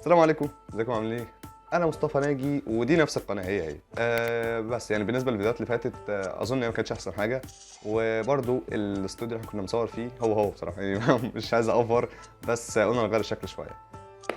السلام عليكم، ازيكم عاملين ايه؟ انا مصطفى ناجي ودي نفس القناه هي. بس يعني بالنسبه للفيديوهات اللي فاتت اظن ما كانتش احسن حاجه، وبرده الاستوديو اللي احنا كنا بنصور فيه هو بصراحه يعني مش عايز اوفر، بس قلنا نغير الشكل شويه.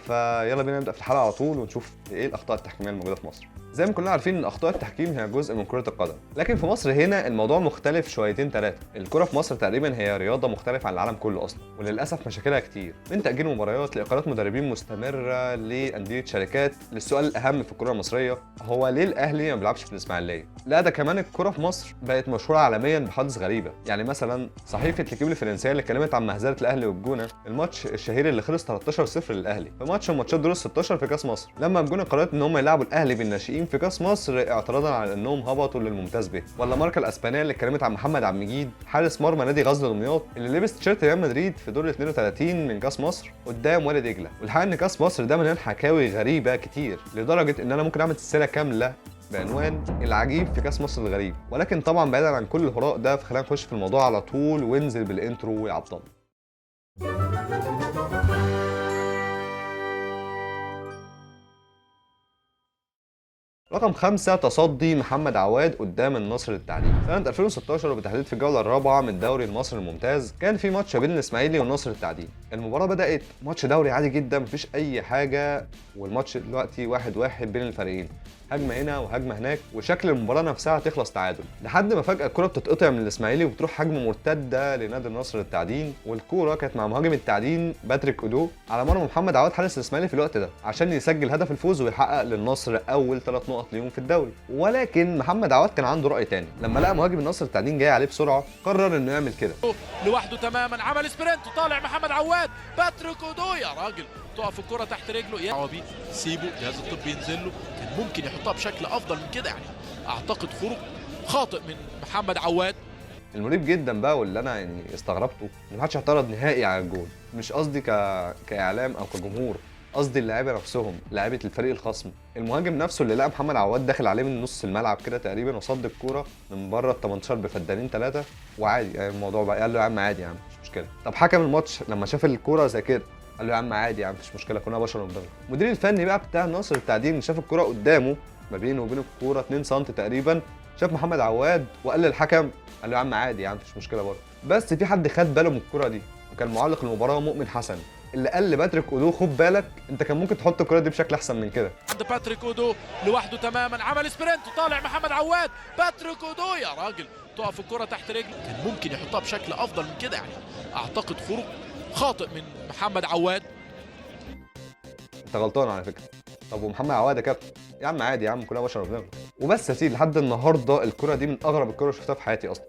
فيلا بينا نبدا في الحلقه على طول ونشوف ايه الاخطاء التحكيميه الموجوده في مصر. زي ما كلنا عارفين ان اخطاء التحكيم هي جزء من كره القدم، لكن في مصر هنا الموضوع مختلف شويتين ثلاثه. الكره في مصر تقريبا هي رياضه مختلفه عن العالم كله اصلا، وللاسف مشاكلها كتير، من تاجيل مباريات لاقالات مدربين مستمره لانديه شركات. للسؤال الاهم في الكره المصريه، هو ليه الاهلي ما بيلعبش في الاسماعيليه؟ لا، ده كمان الكره في مصر بقت مشهوره عالميا بحوادث غريبه. يعني مثلا صحيفه ليكيب الفرنسيه اللي اتكلمت عن مهزله الاهلي والجونه، الماتش الشهير اللي خلص 13-0 للاهلي في ماتش من ماتشات دور ال 16 في كاس مصر، لما الجونه قررت ان هم يلعبوا الاهلي بالناشئين في كاس مصر اعتراضا على انهم هبطوا للممتاز به. ولا ماركا الاسبانيه اللي اتكلمت عن محمد عبد المجيد حارس مرمى نادي غزل دمياط اللي لبس تيشيرت ريال مدريد في دور ال 32 من كاس مصر قدام وادي دجله. والحقيقه ان كاس مصر ده مليان حكاوي غريبه كتير، لدرجه ان انا ممكن اعمل سلسله كامله بعنوان العجيب في كاس مصر الغريب. ولكن طبعا بعيدا عن كل الهراء ده، فخلينا نخش في الموضوع على طول وانزل بالانترو يا عبد الله. رقم 5، تصدي محمد عواد قدام النصر للتعدين. سنة 2016 وبالتحديد في الجولة الرابعة من الدوري المصري الممتاز، كان في ماتش بين الإسماعيلي والنصر للتعدين. المباراة بدأت ماتش دوري عادي جدا، مفيش أي حاجة، والماتش دلوقتي 1-1 بين الفريقين، هجمة هنا وهجمة هناك، وشكل المباراة نفسها هتخلص تعادل، لحد ما فجأة الكرة بتتقطع من الإسماعيلي وبتروح هجمة مرتدة لنادي النصر للتعدين، والكورة كانت مع مهاجم التعدين باتريك اودو على مرمى محمد عواد حارس الإسماعيلي في الوقت ده، عشان يسجل هدف الفوز ويحقق للنصر أول 3 نقط ليهم في الدوري. ولكن محمد عواد كان عنده رأي تاني، لما لقى مهاجم النصر للتعدين جاي عليه بسرعة قرر إنه يعمل كده لوحده تماما، عمل سبرنت وطالع محمد عواد، باتريك اودو يا راجل تقف الكرة تحت رجله، يا عوابي سيبه الجهاز الطبي ينزل له، كان ممكن يحطها بشكل افضل من كده. يعني اعتقد خروج خاطئ من محمد عواد. المريب جدا بقى واللي انا يعني استغربته ان محدش اعترض نهائي على الجول. مش قصدي كاعلام او كجمهور، قصدي اللعيبه نفسهم، لعيبه الفريق الخصم. المهاجم نفسه اللي لقى محمد عواد داخل عليه من نص الملعب كده تقريبا وصد الكوره من بره ال 18 بفدانين 3 وعادي، يعني الموضوع بقى قال له يا عم عادي يا عم مش مشكله. طب حكم الماتش لما شاف الكوره زي كده قال له يا عم عادي يا عم مفيش مشكله، كنا بشر قدامنا. المدير الفني بقى بتاع النصر التعدين شاف الكوره قدامه ما بينه وبين الكوره 2 سم تقريبا، شاف محمد عواد وقال للحكم، قال له يا عم عادي يا عم مفيش مشكله برضه. بس في حد خد باله من الكوره دي، وكان معلق المباراه مؤمن حسن، اللي قال لباتريك اودو خد بالك انت كان ممكن تحط الكوره دي بشكل احسن من كده. عند باتريك اودو لوحده تماما، عمل سبرنت وطالع محمد عواد، باتريك اودو يا راجل تقف الكرة تحت رجله، كان ممكن يحطها بشكل افضل من كده. يعني اعتقد خروج خاطئ من محمد عواد. انت غلطان على فكره. طب ومحمد عواد يا كابتن؟ يا عم عادي يا عم كلنا بشر وبنغلط. وبس يا سيدي، لحد النهارده الكره دي من اغرب الكره اللي شفتها في حياتي اصلا.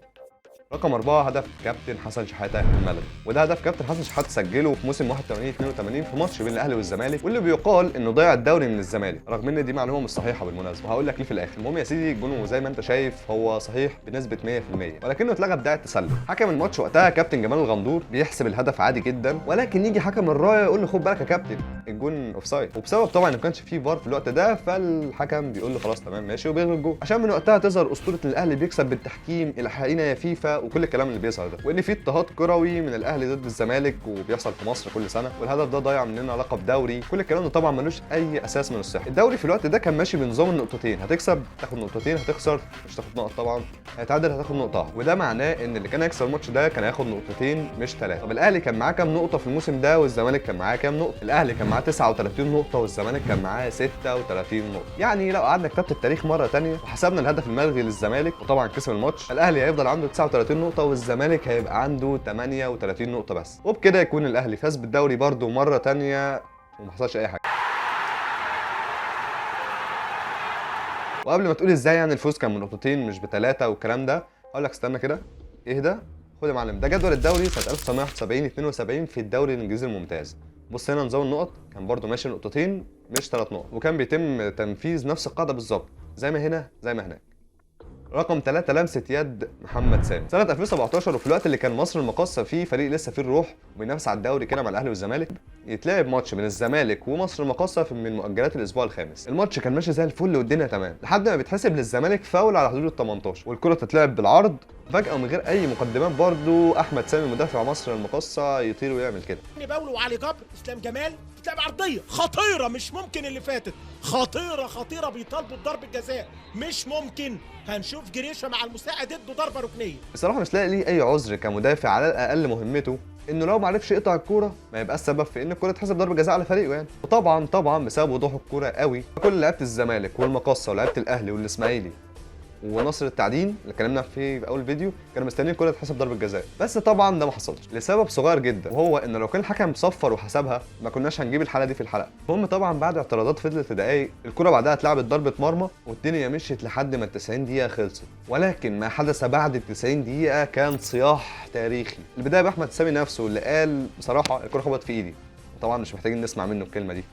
رقم 4، هدف كابتن حسن شحاته الملغي، وده هدف كابتن حسن شحاته سجله في موسم 81-82 في ماتش بين الاهلي والزمالك، واللي بيقال انه ضيع الدوري من الزمالك، رغم ان دي معلومه مش صحيحه بالمناسبه، وهقول لك ليه في الاخر. المهم يا سيدي، الجون زي ما انت شايف هو صحيح بنسبه 100%، ولكنه اتلغى بدايه التسلل. حكم الماتش وقتها كابتن جمال الغندور بيحسب الهدف عادي جدا، ولكن يجي حكم الرايه يقول له خد بالك يا كابتن الجون اوفسايد، وبسبب طبعا ما كانش فيه فار في الوقت ده، فالحكم بيقول له خلاص تمام ماشي وبيلغي الجون، عشان من وقتها تظهر اسطوره الاهلي بيكسب بالتحكيم، الحقينا يا فيفا وكل الكلام اللي بيظهر ده، وان في اضطهاد كروي من الاهلي ضد الزمالك وبيحصل في مصر كل سنه، والهدف ده ضيع مننا لقب دوري. كل الكلام ده طبعا ملوش اي اساس من الصحه. الدوري في الوقت ده كان ماشي بنظام النقطتين، هتكسب تاخد نقطتين، هتخسر مش تاخد نقط طبعا، هيتعادل هتاخد نقطه، وده معناه ان اللي كان هيكسب الماتش ده كان هياخد نقطتين مش 3. طب الاهلي كان معاه كام نقطه في الموسم ده والزمالك كان معاه كام نقطه؟ الاهلي كان معاه 39 نقطه والزمالك كان معاه 36 نقطه. يعني لو قعدنا كتبت التاريخ مره ثانيه وحسبنا الهدف الملغي للزمالك وطبعا كسب الماتش، الاهلي هيفضل عنده 39 نقطه والزمالك هيبقى عنده 38 نقطة بس، وبكده يكون الأهلي فاز بالدوري برضه مرة تانية وما حصلش أي حاجة. وقبل ما تقول ازاي يعني الفوز كان من نقطتين مش ب3 والكلام ده، هقول لك استنى كده، اهدى، خد يا معلم، ده جدول الدوري سنة 1971-72 في الدوري الإنجليزي الممتاز. بص هنا نظام النقط كان برضه ماشي نقطتين مش 3 نقط، وكان بيتم تنفيذ نفس القاعدة بالظبط زي ما هنا زي ما هناك. رقم 3، لمسة يد محمد سامي سنة 2017، وفي الوقت اللي كان مصر المقاصة فيه فريق لسه فيه الروح وبينافس على الدوري كده مع الاهلي والزمالك، يتلعب ماتش بين الزمالك ومصر المقاصة من مؤجلات الاسبوع الخامس. الماتش كان ماشي زي الفل والدنيا تمام، لحد ما بيتحسب للزمالك فاول على حدود ال 18، والكرة تتلعب بالعرض فجأة ومن غير أي مقدمات برضو أحمد سامي مدافع مصر المقصة يطير ويعمل كده. باولو وعلي جبر، اسلام جمال، تلعب عرضيه خطيره مش ممكن اللي فاتت، خطيره بيطالبوا بضرب الجزاء مش ممكن. هنشوف جريشه مع المساعد ضده ضربه ركنيه. بصراحة مش لاقي ليه أي عذر كمدافع، على الأقل مهمته إنه لو ما عرفش يقطع الكورة ما يبقاش سبب في إن الكورة تحسب ضربة جزاء على فريقه يعني. وطبعا بسبب وضوح الكورة قوي كل لعيبة الزمالك والمقصة ولعيبة الأهلي والإسماعيلي ونصر التعدين اللي اتكلمنا فيه في اول فيديو كانوا مستنيين الكوره تحسب ضربه جزاء، بس طبعا ده ما حصلش لسبب صغير جدا، وهو ان لو كان الحكم صفر وحسبها ما كناش هنجيب الحاله دي في الحلقه. المهم طبعا بعد اعتراضات فضلت دقايق الكوره بعدها اتلعبت ضربه مرمى والدنيا مشيت لحد ما ال 90 دقيقه خلصت، ولكن ما حدث بعد ال 90 دقيقه كان صياح تاريخي. البدايه باحمد سامي نفسه اللي قال بصراحه الكوره خبطت في ايدي، طبعا مش محتاجين نسمع منه الكلمه دي،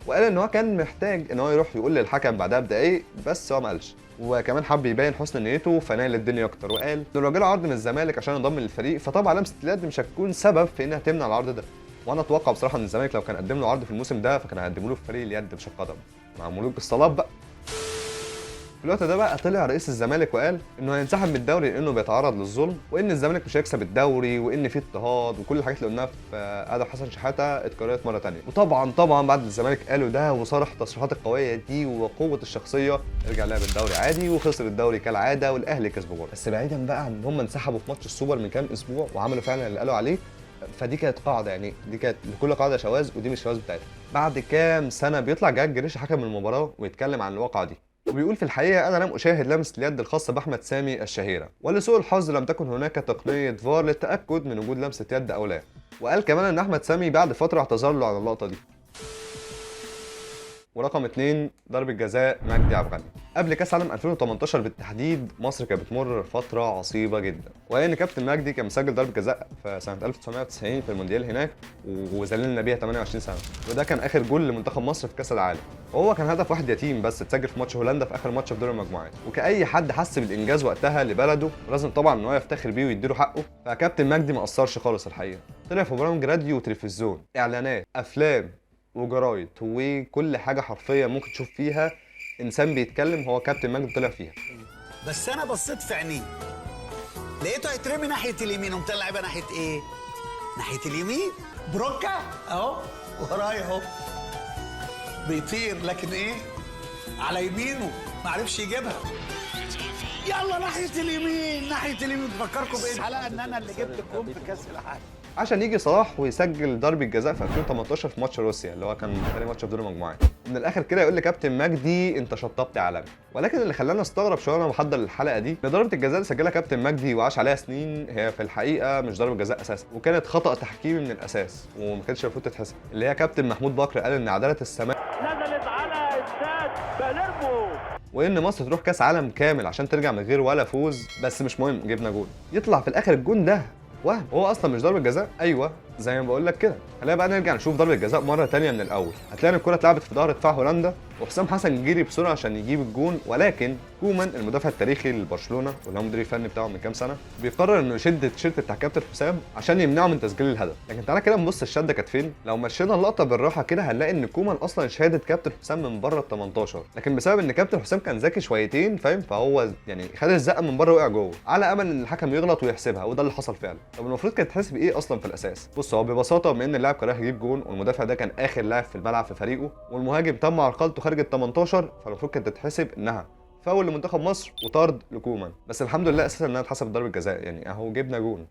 وقال ان هو كان محتاج ان هو يروح يقول للحكم بعدها بدقايق بس هو ما قالش، وكمان حب يبين حسن نيته فنال الدنيا اكتر، وقال لو الراجل عرض من الزمالك عشان ينضم للفريق فطبعا لمسه اليد مش هتكون سبب في انها تمنع العرض ده، وانا اتوقع بصراحه ان الزمالك لو كان قدم له عرض في الموسم ده فكان هيقدموا له في فريق اليد مش القدم مع ملوك الصلاه بقى. في الوقت ده بقى طلع رئيس الزمالك وقال انه هينسحب من الدوري لانه بيتعرض للظلم، وان الزمالك مش هيكسب الدوري، وان في اضطهاد، وكل الحاجات اللي قلناها في ادم حسن شحاته اتكررت مره ثانيه. وطبعا بعد الزمالك قالوا ده وصرح التصريحات القويه دي وقوه الشخصيه رجع لعب الدوري عادي وخسر الدوري كالعاده والاهلي كسبه برضه. بس بعيدا بقى عن ان هم انسحبوا في ماتش السوبر من كام اسبوع وعملوا فعلا اللي قالوا عليه، فدي كانت قاعده، يعني دي كانت لكل قاعده شواذ ودي مش الشواذ بتاعتها. بعد كام سنه بيطلع جهاد جريشه حكم المباراه ويتكلم عن الواقعه دي وبيقول في الحقيقه انا لم اشاهد لمسه اليد الخاصه باحمد سامي الشهيره، ولسوء الحظ لم تكن هناك تقنيه فار للتاكد من وجود لمسه يد او لا. وقال كمان ان احمد سامي بعد فتره اعتذر له عن اللقطه دي. ورقم 2 ضربة جزاء مجدي عبد الغني. قبل كاس عالم 2018 بالتحديد مصر كانت بتمر فتره عصيبه جدا، وان كابتن مجدي كان مسجل ضربه جزاء في سنه 1990 في المونديال هناك وذللنا بيها 28 سنه، وده كان اخر جول لمنتخب مصر في كاس العالم، وهو كان هدف واحد يتيم بس اتسجل في ماتش هولندا في اخر ماتش في دور المجموعات. وكأي حد حس بالانجاز وقتها لبلده ولازم طبعا ان هو يفتخر بيه ويديله حقه، فكابتن مجدي ما قصرش خالص الحقيقه، طلع في برامج راديو وتلفزيون، اعلانات، افلام وجرايد وكل حاجه حرفيا ممكن تشوف فيها انسان بيتكلم هو كابتن مجدي طلع فيها. بس انا بصيت في عينيه لقيته هيترمي ناحيه اليمين، قمت لعبها ناحيه ايه؟ ناحيه اليمين. بروكا اهو ورايا اهو بيطير، لكن ايه؟ على يمينه ما عرفش يجيبها. يلا ناحيه اليمين ناحيه اليمين. تفكركم بايه الحلقه؟ ان انا اللي جبت الجون في كاس العالم عشان يجي صلاح ويسجل ضربة جزاء في 2018 في ماتش روسيا اللي هو كان ثاني ماتش في دور المجموعات. من الاخر كده يقول لكابتن مجدي انت شطبت عالمي. ولكن اللي خلاني استغرب شويه وانا بحضر الحلقه دي ان ضربه الجزاء اللي سجلها كابتن مجدي وعاش عليها سنين هي في الحقيقه مش ضربه جزاء اساسا، وكانت خطا تحكيمي من الاساس وما كانتش المفروض تتحسب، اللي هي كابتن محمود بكر قال ان عداله السماء نزلت على استاد باليرمو، وان مصر تروح كاس عالم كامل عشان ترجع من غير ولا فوز، بس مش مهم جبنا جول. يطلع في الاخر الجون ده وهم هو اصلا مش ضربه جزاء. ايوه زي ما بقول لك كده. خلينا بقى نرجع نشوف ضربه الجزاء مره ثانيه من الاول. هتلاقي الكره اتلعبت في ظهر دفاع هولندا وحسام حسن جري بسرعه عشان يجيب الجون، ولكن كومان المدافع التاريخي لبرشلونه واللي هو المدير الفني بتاعه من كام سنه بيقرر انه يشد التيشيرت بتاع كابتن حسام عشان يمنعه من تسجيل الهدف. لكن تعالى كده نبص الشده كانت فين. لو مشينا اللقطه بالراحه كده هنلاقي ان كومان اصلا شادد كابتن حسام من بره ال 18، لكن بسبب ان كابتن حسام كان ذكي شويتين فاهم، فهو يعني خد الزقه من بره وقع جوه على امل ان الحكم يغلط ويحسبها، وده اللي حصل فعلا. طب المفروض كانت تحسب ايه اصلا في الاساس؟ بص هو ببساطه بما ان اللاعب كان رايح يجيب جون والمدافع ده كان اخر لاعب في الملعب في فريقه والمهاجم تم عرقلته خارج ال 18، فالمفروض كانت تتحسب انها فاول لمنتخب مصر وطرد لكومان، بس الحمد لله اساسا انها اتحسبت ضربه جزاء، يعني اهو جبنا جون.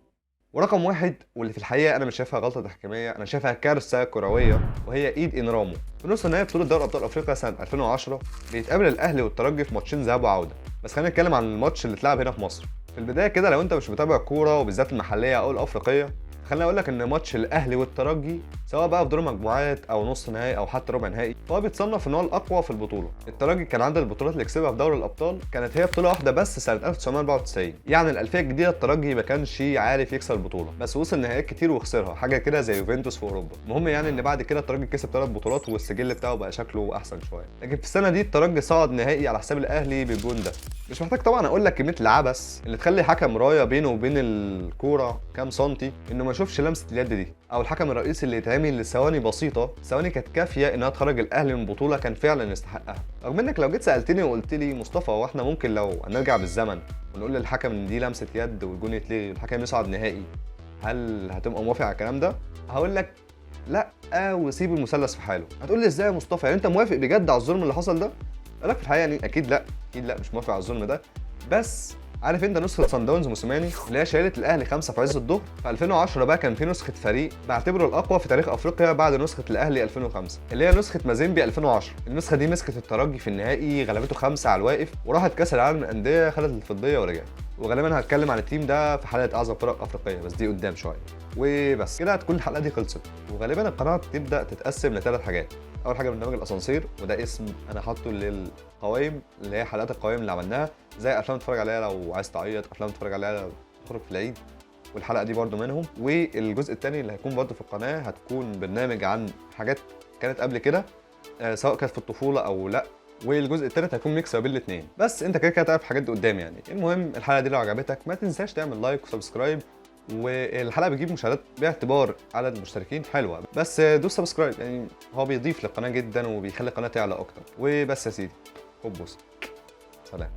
ورقم واحد واللي في الحقيقه انا مش شايفها غلطه تحكيميه، انا شايفها كارثه كرويه، وهي ايد انرامو. في نص نهائي بطوله دوري ابطال افريقيا سنه 2010 بيتقابل الاهلي والترجي في ماتشين ذهاب وعوده، بس خلينا نتكلم عن الماتش اللي اتلعب هنا في مصر. في البدايه كده لو انت مش متابع كوره وبالذات المحليه او الافريقيه، خليني اقول لك ان ماتش الاهلي والترجي سواء بقى في دور مجموعات او نص نهائي او حتى ربع نهائي فهو بيتصنف ان هو الاقوى في البطوله. الترجي كان عنده البطولات اللي كسبها في دوري الابطال كانت هي بطوله واحده بس سنه 1994، يعني الالفيه الجديده الترجي ما كانش عارف يكسب البطوله، بس وصل نهائيات كتير وخسرها، حاجه كده زي يوفنتوس في اوروبا. المهم يعني ان بعد كده الترجي كسب 3 بطولات والسجل بتاعه بقى شكله احسن شويه، لكن في السنه دي الترجي صعد نهائي على حساب الاهلي بالجون ده. مش محتاج طبعا اقول لك كميه العبث اللي بتخلي حكم رايه بينه وبين الكوره كام سنتي انه ما يشوفش لمسه اليد دي، او الحكم الرئيسي اللي يتعمل لثواني بسيطه، ثواني كانت كافيه انها تخرج الاهلي من بطوله كان فعلا يستحقها. رغم انك لو جيت سالتني وقلت لي مصطفى هو احنا ممكن لو نرجع بالزمن ونقول للحكم ان دي لمسه يد والجون يتلغي والحكم يصعد نهائي، هل هتبقى موافق على الكلام ده؟ هقول لك لا وسيب المثلث في حاله. هتقول لي ازاي يا مصطفى؟ يعني انت موافق بجد على الظلم اللي حصل ده؟ اقول لك في الحقيقه يعني اكيد لا مش موافق على الظلم ده. بس عارف انت نسخه صن داونز موسيماني اللي هي شايلت الاهلي 5 في عز الظهر؟ في 2010 بقى كان في نسخه فريق بعتبره الاقوى في تاريخ افريقيا بعد نسخه الاهلي 2005 اللي هي نسخه مازيمبي 2010. النسخه دي مسكت الترجي في النهائي، غلبته 5 على الواقف، وراحت كاس العالم للانديه خدت الفضيه ورجعت. وغالبا هتكلم عن التيم ده في حلقه اعظم فرق افريقيه، بس دي قدام شويه. وبس كده هتكون الحلقه دي خلصت. وغالبا القناه تبدا تتقسم ل3 حاجات. اول حاجه برنامج الاسانسير، وده اسم انا حاطه للقوائم اللي هي حلقات القوائم اللي عملناها، زي افلام تتفرج عليها لو عايز تعيط، افلام تتفرج عليها لو تخرج في العيد، والحلقه دي برده منهم. والجزء الثاني اللي هيكون برده في القناه هتكون برنامج عن حاجات كانت قبل كده سواء كانت في الطفوله او لا، والجزء الثالث هيكون ميكس ما بين الاثنين. بس انت كده تعرف الحاجات دي قدام يعني. المهم الحلقه دي لو عجبتك ما تنساش تعمل لايك وسبسكرايب، والحلقه بتجيب مشاهدات باعتبار عدد المشتركين حلوه، بس دوس سبسكرايب يعني هو بيضيف للقناه جدا وبيخلي القناه تعلى اكتر. وبس يا سيدي، خد بوس، سلام.